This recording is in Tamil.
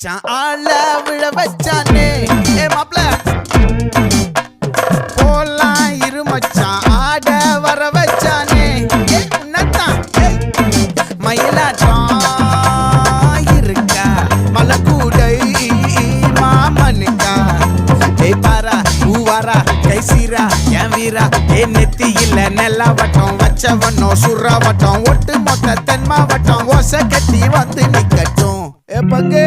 மச்சான் ஆள விழ வச்சானே ஏ மாப்ள போலாம் இரு மச்சான் ஆட வர வச்சானே ஏ உன்னதான் மயிலாட்டம் இருக்கா மலக்கூடை மாமனுக்கா ஏ பாரா ஊவாரா கைசீரா என் வீரா ஏ நெத்தி இல்ல நெல்லாவட்டம் வச்சவனோ சுறாவட்டம் ஒட்டு மொத்த தென் மாவட்டம் ஓசை கட்டி வந்து நிக்கட்டும் ஏ பங்கே